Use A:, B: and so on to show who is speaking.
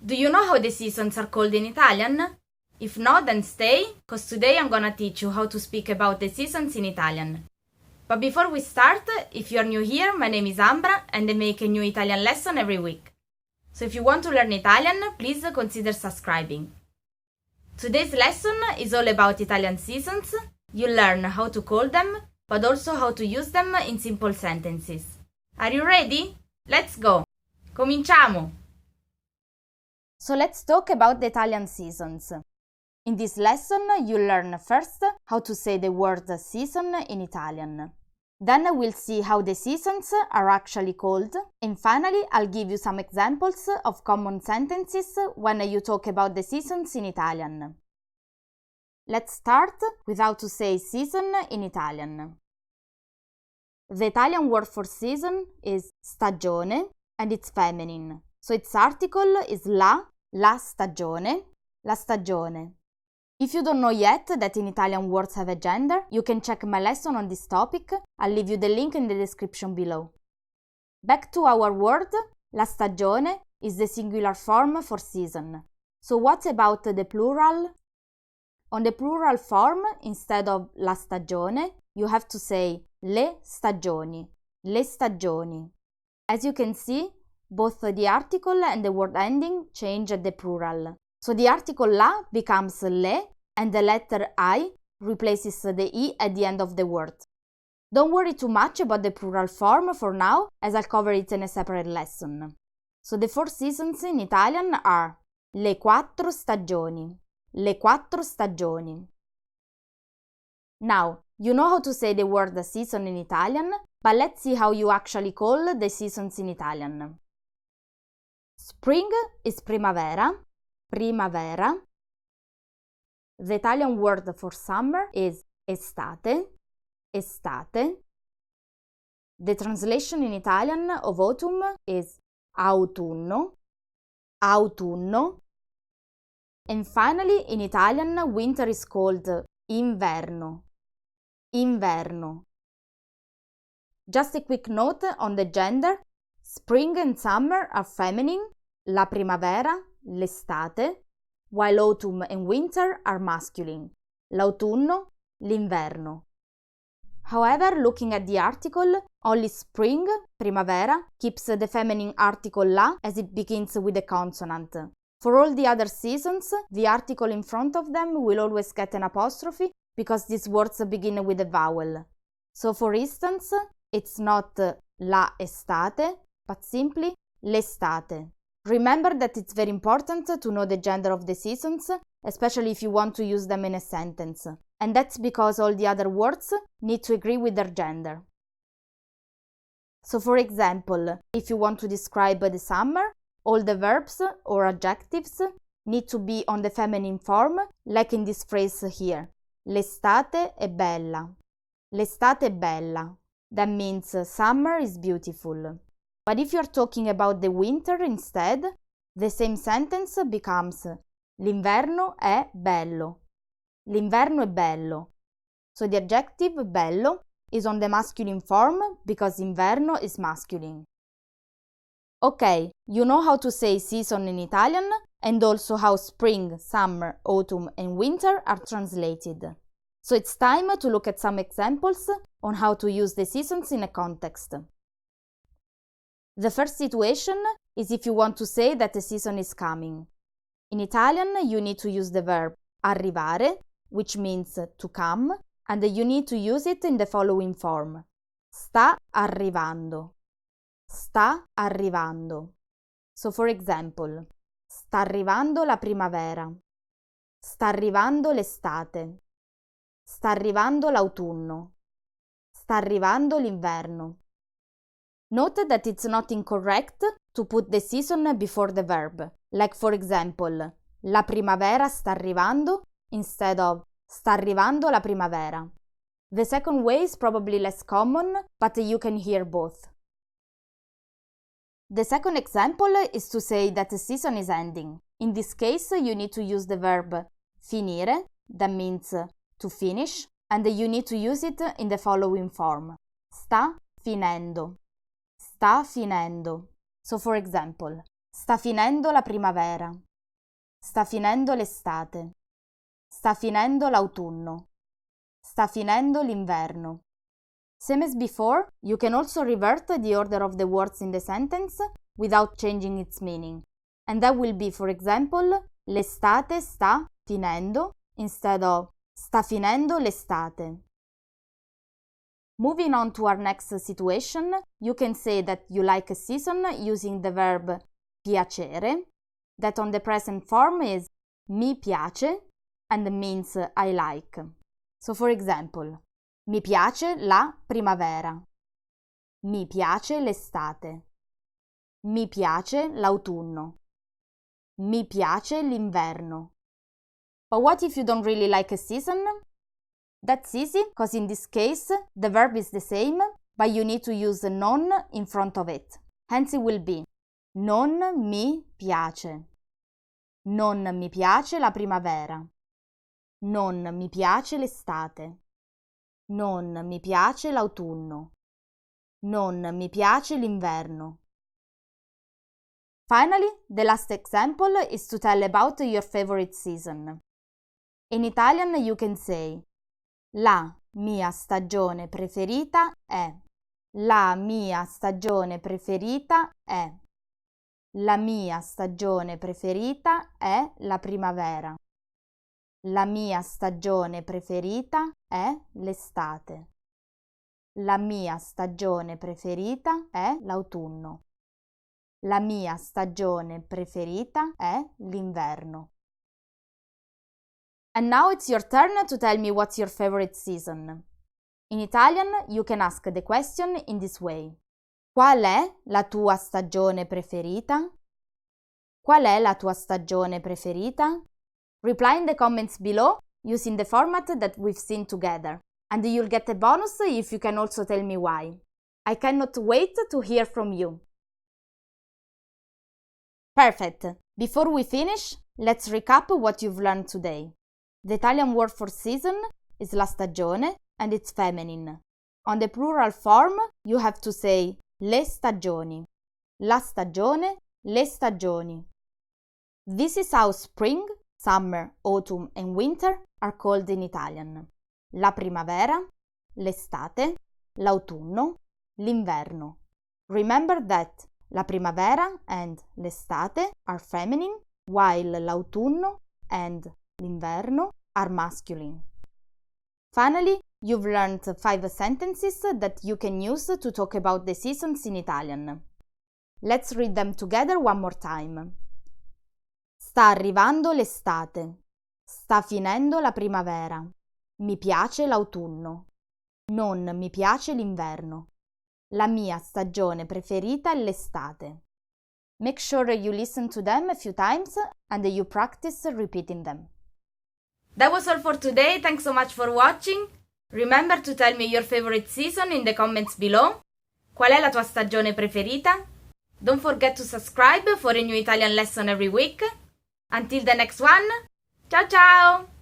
A: Do you know how the seasons are called in Italian? If not, then stay, cause today I'm gonna teach you how to speak about the seasons in Italian. But before we start, if you're new here, my name is Ambra and I make a new Italian lesson every week. So if you want to learn Italian, please consider subscribing. Today's lesson is all about Italian seasons. You'll learn how to call them, but also how to use them in simple sentences. Are you ready? Let's go! Cominciamo! So let's talk about the Italian seasons. In this lesson, you'll learn first how to say the word season in Italian. Then we'll see how the seasons are actually called, and finally I'll give you some examples of common sentences when you talk about the seasons in Italian. Let's start with how to say season in Italian. The Italian word for season is stagione and it's feminine, so its article is la stagione, la stagione. If you don't know yet that in Italian words have a gender, you can check my lesson on this topic. I'll leave you the link in the description below. Back to our word, la stagione is the singular form for season. So what about the plural? On the plural form, instead of la stagione, you have to say le stagioni, le stagioni. As you can see, both the article and the word ending change at the plural. So the article la becomes le and the letter I replaces the I at the end of the word. Don't worry too much about the plural form for now, as I'll cover it in a separate lesson. So the 4 seasons in Italian are le 4 stagioni, le 4 stagioni. Now, you know how to say the word season in Italian, but let's see how you actually call the seasons in Italian. Spring is primavera, primavera. The Italian word for summer is estate, estate. The translation in Italian of autumn is autunno, autunno. And finally, in Italian, winter is called inverno, inverno. Just a quick note on the gender. Spring and summer are feminine, la primavera, l'estate, while autumn and winter are masculine, l'autunno, l'inverno. However, looking at the article, only spring, primavera, keeps the feminine article la as it begins with a consonant. For all the other seasons, the article in front of them will always get an apostrophe because these words begin with a vowel. So for instance, it's not la estate, but simply l'estate. Remember that it's very important to know the gender of the seasons, especially if you want to use them in a sentence. And that's because all the other words need to agree with their gender. So for example, if you want to describe the summer, all the verbs or adjectives need to be on the feminine form, like in this phrase here. L'estate è bella. L'estate è bella. That means summer is beautiful. But if you're talking about the winter instead, the same sentence becomes l'inverno è bello. L'inverno è bello. So the adjective bello is on the masculine form because inverno is masculine. Okay, you know how to say season in Italian and also how spring, summer, autumn and winter are translated. So it's time to look at some examples on how to use the seasons in a context. The first situation is if you want to say that a season is coming. In Italian, you need to use the verb arrivare, which means to come, and you need to use it in the following form. Sta arrivando. Sta arrivando. So for example, sta arrivando la primavera. Sta arrivando l'estate. Sta arrivando l'autunno. Sta arrivando l'inverno. Note that it's not incorrect to put the season before the verb, like for example, la primavera sta arrivando instead of sta arrivando la primavera. The second way is probably less common, but you can hear both. The second example is to say that a season is ending. In this case, you need to use the verb finire, that means to finish, and you need to use it in the following form. Sta finendo. Sta finendo. So for example, Sta finendo la primavera. Sta finendo l'estate. Sta finendo l'autunno. Sta finendo l'inverno. Same as before, you can also revert the order of the words in the sentence without changing its meaning. And that will be, for example, l'estate sta finendo instead of sta finendo l'estate. Moving on to our next situation, you can say that you like a season using the verb piacere, that on the present form is mi piace and means I like. So for example, mi piace la primavera. Mi piace l'estate. Mi piace l'autunno. Mi piace l'inverno. But what if you don't really like a season? That's easy, because in this case, the verb is the same, but you need to use non in front of it. Hence it will be non mi piace. Non mi piace la primavera. Non mi piace l'estate. Non mi piace l'autunno. Non mi piace l'inverno. Finally, the last example is to tell about your favorite season. In Italian you can say la mia stagione preferita è. La mia stagione preferita è. La mia stagione preferita è la primavera. La mia stagione preferita è l'estate. La mia stagione preferita è l'autunno. La mia stagione preferita è l'inverno. And now it's your turn to tell me what's your favorite season. In Italian you can ask the question in this way. Qual è la tua stagione preferita? Qual è la tua stagione preferita? Reply in the comments below using the format that we've seen together, and you'll get a bonus if you can also tell me why. I cannot wait to hear from you. Perfect! Before we finish, let's recap what you've learned today. The Italian word for season is la stagione and it's feminine. On the plural form, you have to say le stagioni. La stagione, le stagioni. This is how spring, summer, autumn and winter are called in Italian. La primavera, l'estate, l'autunno, l'inverno. Remember that la primavera and l'estate are feminine, while l'autunno and l'inverno are masculine. Finally, you've learned 5 sentences that you can use to talk about the seasons in Italian. Let's read them together one more time. Sta arrivando l'estate. Sta finendo la primavera. Mi piace l'autunno. Non mi piace l'inverno. La mia stagione preferita è l'estate. Make sure you listen to them a few times and you practice repeating them. That was all for today. Thanks so much for watching. Remember to tell me your favorite season in the comments below. Qual è la tua stagione preferita? Don't forget to subscribe for a new Italian lesson every week. Until the next one, ciao ciao!